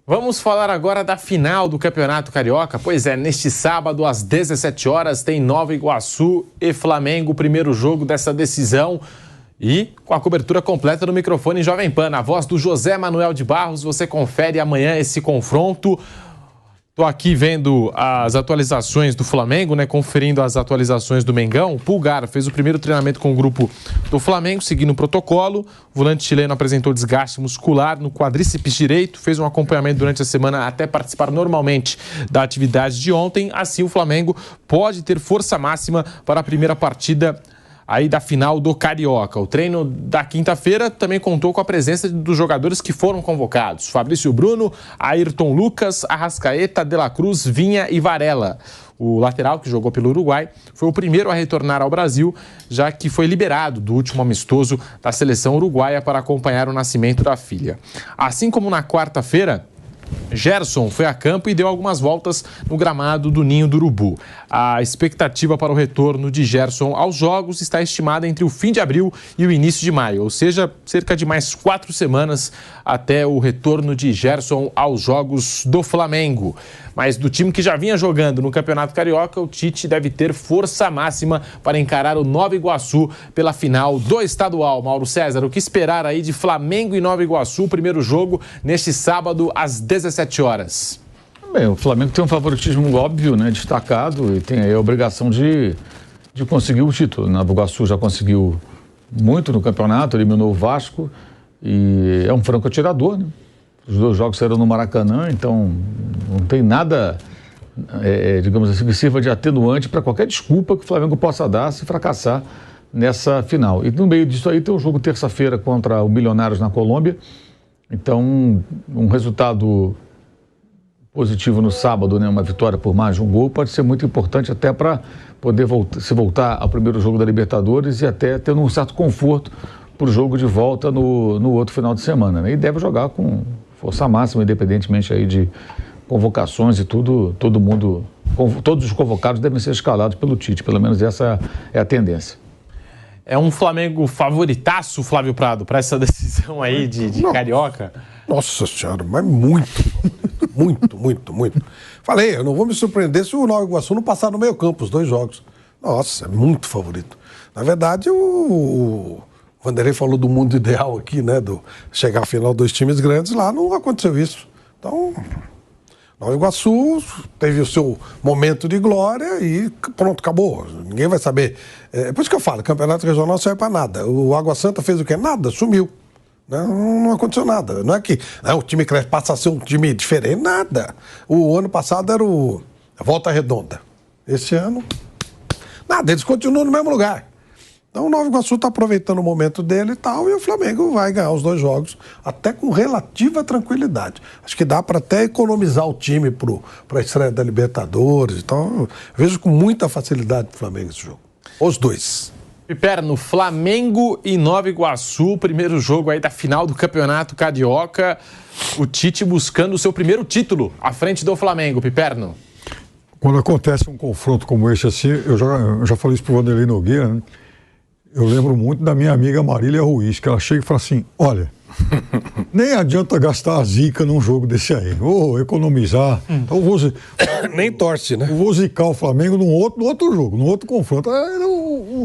Vamos falar agora da final do Campeonato Carioca. Pois é, neste sábado, às 17 horas, tem Nova Iguaçu e Flamengo, o primeiro jogo dessa decisão. E com a cobertura completa no microfone Jovem Pan, na voz do José Manuel de Barros, você confere amanhã esse confronto. Estou aqui vendo as atualizações do Flamengo, conferindo as atualizações do Mengão. O Pulgar fez o primeiro treinamento com o grupo do Flamengo, seguindo o protocolo. O volante chileno apresentou desgaste muscular no quadríceps direito, fez um acompanhamento durante a semana até participar normalmente da atividade de ontem. Assim, o Flamengo pode ter força máxima para a primeira partida aí da final do Carioca. O treino da quinta-feira também contou com a presença dos jogadores que foram convocados: Fabrício Bruno, Ayrton Lucas, Arrascaeta, De La Cruz, Vinha e Varela. O lateral, que jogou pelo Uruguai, foi o primeiro a retornar ao Brasil, já que foi liberado do último amistoso da seleção uruguaia para acompanhar o nascimento da filha. Assim como na quarta-feira, Gerson foi a campo e deu algumas voltas no gramado do Ninho do Urubu. A expectativa para o retorno de Gerson aos jogos está estimada entre o fim de abril e o início de maio, ou seja, cerca de mais 4 semanas até o retorno de Gerson aos jogos do Flamengo. Mas do time que já vinha jogando no Campeonato Carioca, o Tite deve ter força máxima para encarar o Nova Iguaçu pela final do estadual. Mauro César, o que esperar aí de Flamengo e Nova Iguaçu, o primeiro jogo neste sábado às 17 horas? Bem, o Flamengo tem um favoritismo óbvio, destacado, e tem aí a obrigação de conseguir o título. Nova Iguaçu já conseguiu muito no campeonato, eliminou o Vasco e é um franco atirador, Os 2 jogos saíram no Maracanã, então não tem nada, digamos assim, que sirva de atenuante para qualquer desculpa que o Flamengo possa dar se fracassar nessa final. E no meio disso aí tem um jogo terça-feira contra o Milionários na Colômbia. Então, um resultado positivo no sábado, uma vitória por mais de um gol, pode ser muito importante até para poder voltar ao primeiro jogo da Libertadores e até ter um certo conforto para o jogo de volta no outro final de semana. E deve jogar com força máxima, independentemente aí de convocações e tudo, todos os convocados devem ser escalados pelo Tite, pelo menos essa é a tendência. É um Flamengo favoritaço, Flávio Prado, para essa decisão aí de Carioca? Nossa Senhora, mas muito. Falei, eu não vou me surpreender se o Nova Iguaçu não passar no meio campo os 2 jogos. Nossa, é muito favorito. Na verdade, o Vanderlei falou do mundo ideal aqui, do chegar à final 2 times grandes, lá não aconteceu isso. Então, Nova Iguaçu teve o seu momento de glória e pronto, acabou. Ninguém vai saber. É por isso que eu falo, campeonato regional não serve para nada. O Água Santa fez o quê? Nada, sumiu. Não aconteceu nada. Não é que o time cresce, passa a ser um time diferente, nada. O ano passado era a Volta Redonda. Esse ano, nada, eles continuam no mesmo lugar. Então o Nova Iguaçu está aproveitando o momento dele e tal, e o Flamengo vai ganhar os 2 jogos, até com relativa tranquilidade. Acho que dá para até economizar o time para a estreia da Libertadores. Então eu vejo com muita facilidade o Flamengo esse jogo. Os 2. Piperno, Flamengo e Nova Iguaçu, primeiro jogo aí da final do Campeonato Carioca. O Tite buscando o seu primeiro título à frente do Flamengo, Piperno. Quando acontece um confronto como esse assim, eu já falei isso pro Vanderlei Nogueira, Eu lembro muito da minha amiga Marília Ruiz, que ela chega e fala assim, olha, nem adianta gastar a zica num jogo desse aí, ou economizar. Então, nem torce, né? Eu vou zicar o Flamengo no outro jogo, no outro confronto.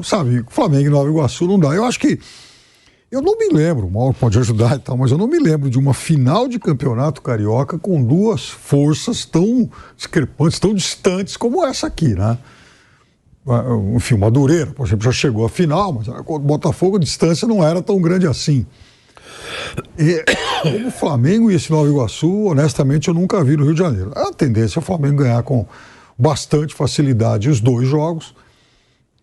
Sabe, Flamengo e Nova Iguaçu não dá. Eu acho que, eu não me lembro, o Mauro pode ajudar e tal, mas eu não me lembro de uma final de campeonato carioca com 2 forças tão discrepantes, tão distantes como essa aqui, né? Enfim, o Madureira, por exemplo, já chegou à final, mas o Botafogo a distância não era tão grande assim. E como o Flamengo e esse Nova Iguaçu, honestamente, eu nunca vi no Rio de Janeiro. A tendência é o Flamengo ganhar com bastante facilidade os 2 jogos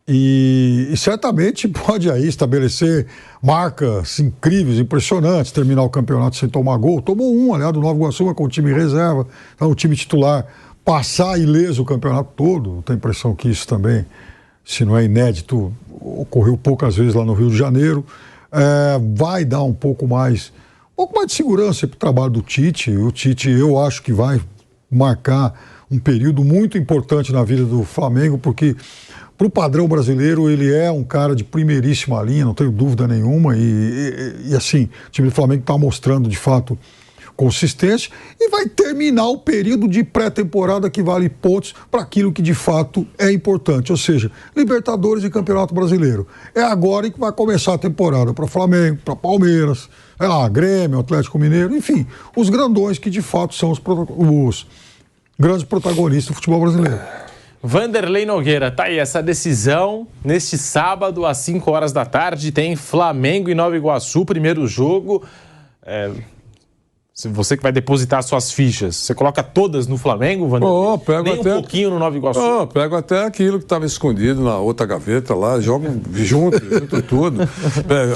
e certamente pode aí estabelecer marcas incríveis, impressionantes, terminar o campeonato sem tomar gol. Tomou um, aliás, do Nova Iguaçu, com o time reserva, então o time titular passar ileso o campeonato todo. Tenho a impressão que isso também, se não é inédito, ocorreu poucas vezes lá no Rio de Janeiro. Vai dar um pouco mais de segurança para o trabalho do Tite. O Tite, eu acho que vai marcar um período muito importante na vida do Flamengo, porque para o padrão brasileiro ele é um cara de primeiríssima linha, não tenho dúvida nenhuma, e assim, o time do Flamengo está mostrando de fato consistência e vai terminar o período de pré-temporada que vale pontos para aquilo que de fato é importante, ou seja, Libertadores e Campeonato Brasileiro. É agora que vai começar a temporada para Flamengo, para Palmeiras, Grêmio, Atlético Mineiro, enfim, os grandões que de fato são os grandes protagonistas do futebol brasileiro. Vanderlei Nogueira, tá aí essa decisão. Neste sábado, às 5 horas da tarde, tem Flamengo e Nova Iguaçu, primeiro jogo. Se você que vai depositar suas fichas, você coloca todas no Flamengo, Vanderlei? Pego nem até, um pouquinho no Nova Iguaçu? Pego até aquilo que estava escondido na outra gaveta lá, jogo junto tudo.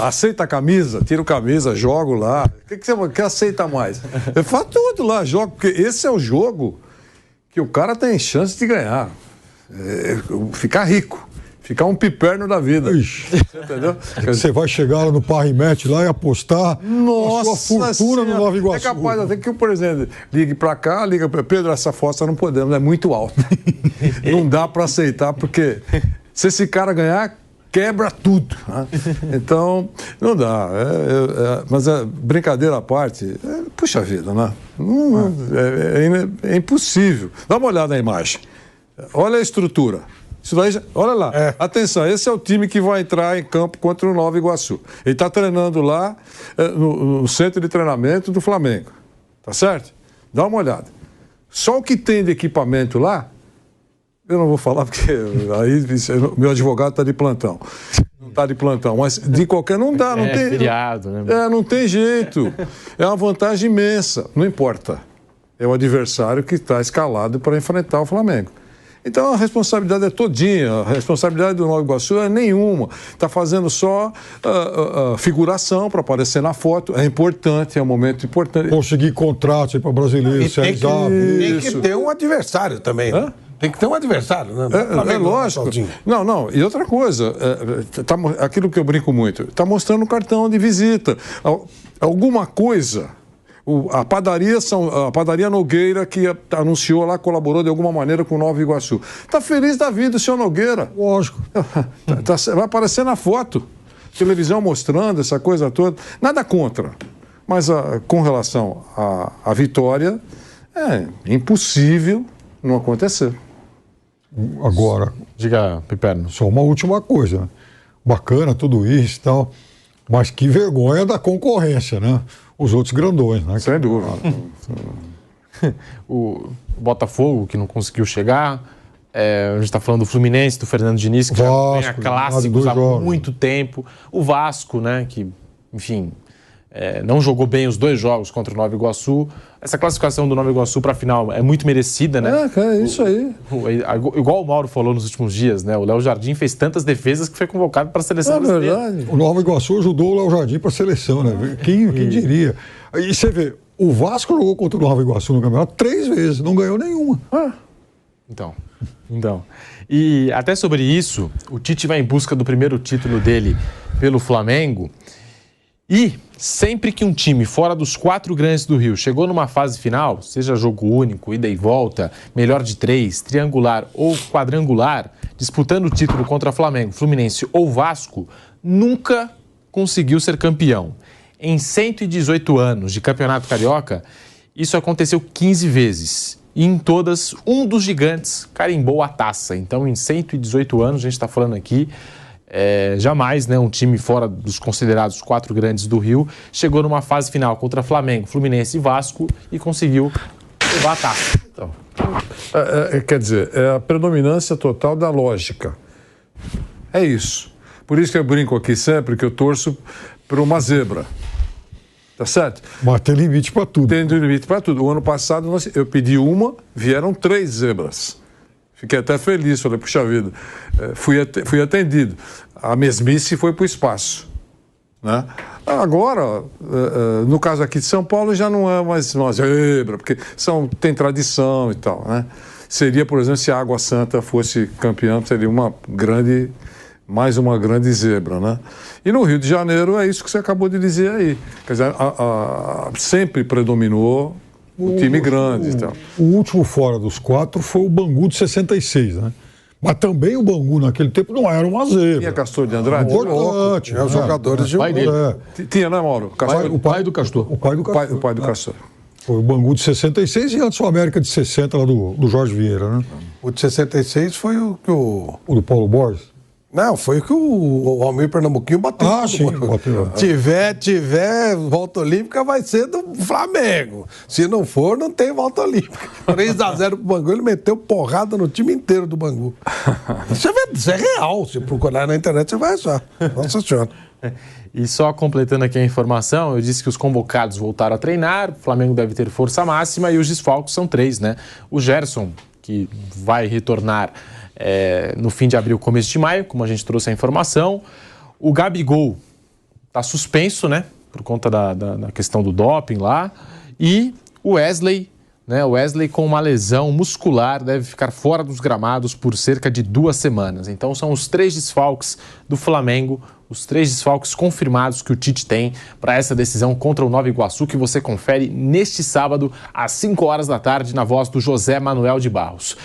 Aceita a camisa, tiro camisa, jogo lá. O que você aceita mais? Eu faço tudo lá, jogo, porque esse é o jogo que o cara tem chance de ganhar. Ficar rico, ficar um piperno da vida. Ixi. Você entendeu? Você vai chegar lá no Parrimet lá e apostar a sua fortuna no Nova Iguaçu. É capaz até que o presidente ligue para cá, liga para Pedro, essa fossa não podemos, é muito alta. Não dá para aceitar, porque se esse cara ganhar, quebra tudo. Né? Então, não dá. Mas brincadeira à parte, puxa vida, né? É impossível. Dá uma olhada na imagem. Olha a estrutura. Isso daí, olha lá. Atenção, esse é o time que vai entrar em campo contra o Nova Iguaçu. Ele está treinando lá no centro de treinamento do Flamengo. Tá certo? Dá uma olhada. Só o que tem de equipamento lá, eu não vou falar porque aí meu advogado está de plantão. Não está de plantão, mas de qualquer... Não dá, não tem... feriado, né? Não tem jeito. É uma vantagem imensa. Não importa. É o adversário que está escalado para enfrentar o Flamengo. Então a responsabilidade é todinha, a responsabilidade do Nova Iguaçu é nenhuma. Está fazendo só figuração para aparecer na foto. É importante, é um momento importante. Conseguir contrato para brasileiro, tem que ter um adversário também. Né? Tem que ter um adversário, né? É lógico. Não. E outra coisa, aquilo que eu brinco muito, está mostrando o cartão de visita. Alguma coisa. A padaria Nogueira, que anunciou lá, colaborou de alguma maneira com o Nova Iguaçu. Está feliz da vida o senhor Nogueira. Lógico. Vai aparecer na foto. Televisão mostrando essa coisa toda. Nada contra. Mas com relação à vitória, é impossível não acontecer. Agora, diga, Piperno. Só uma última coisa. Né? Bacana tudo isso e tal, mas que vergonha da concorrência, né? Os outros grandões, né? Sem dúvida. O Botafogo, que não conseguiu chegar. A gente está falando do Fluminense, do Fernando Diniz, que já ganha clássicos há muito tempo. O Vasco, né? Que, enfim, não jogou bem os 2 jogos contra o Nova Iguaçu. Essa classificação do Nova Iguaçu para a final é muito merecida, né? É isso aí. Igual o Mauro falou nos últimos dias, né? O Léo Jardim fez tantas defesas que foi convocado para a seleção brasileira. Verdade. O Nova Iguaçu ajudou o Léo Jardim para a seleção, né? Quem diria? E você vê, o Vasco jogou contra o Nova Iguaçu no campeonato 3 vezes, não ganhou nenhuma. Então. E até sobre isso, o Tite vai em busca do primeiro título dele pelo Flamengo. E sempre que um time fora dos 4 grandes do Rio chegou numa fase final, seja jogo único, ida e volta, melhor de 3, triangular ou quadrangular, disputando o título contra Flamengo, Fluminense ou Vasco, nunca conseguiu ser campeão. Em 118 anos de Campeonato Carioca, isso aconteceu 15 vezes. E em todas, um dos gigantes carimbou a taça. Então, em 118 anos, a gente está falando aqui... jamais, né, um time fora dos considerados 4 grandes do Rio chegou numa fase final contra Flamengo, Fluminense e Vasco e conseguiu levar a taça. Então, quer dizer, é a predominância total da lógica. É isso. Por isso que eu brinco aqui sempre que eu torço por uma zebra. Tá certo? Mas tem limite para tudo. Tem limite para tudo. O ano passado eu pedi uma, vieram 3 zebras. Fiquei até feliz, falei, puxa vida, fui atendido. A mesmice foi para o espaço. Né? Agora, no caso aqui de São Paulo, já não é mais uma zebra, porque tem tradição e tal. Né? Seria, por exemplo, se a Água Santa fosse campeã, seria mais uma grande zebra. Né? E no Rio de Janeiro é isso que você acabou de dizer aí. Quer dizer, sempre predominou... O time grande e tal. O último fora dos 4 foi o Bangu de 66, né? Mas também o Bangu naquele tempo não era uma zebra. Tinha Castor de Andrade? Importante. Os jogadores de pai dele. Tinha, né, Mauro? O pai do Castor. O pai do Castor. Foi o Bangu de 66 e antes o América de 60 lá do Jorge Vieira, né? O de 66 foi o que o... O do Paulo Borges. Não, foi o que o Almir Pernambuquinho bateu. Ah, sim, bateu. Tiver volta olímpica, vai ser do Flamengo. Se não for, não tem volta olímpica. 3-0 pro Bangu, ele meteu porrada no time inteiro do Bangu. Isso é real. Se procurar na internet, você vai achar. Nossa Senhora. E só completando aqui a informação, eu disse que os convocados voltaram a treinar, o Flamengo deve ter força máxima e os desfalques são 3, né? O Gerson, que vai retornar no fim de abril, começo de maio, como a gente trouxe a informação. O Gabigol está suspenso, né? Por conta da questão do doping lá. E o Wesley, né? O Wesley com uma lesão muscular deve ficar fora dos gramados por cerca de 2 semanas. Então são os 3 desfalques do Flamengo, os 3 desfalques confirmados que o Tite tem para essa decisão contra o Nova Iguaçu, que você confere neste sábado às 5 horas da tarde na voz do José Manuel de Barros.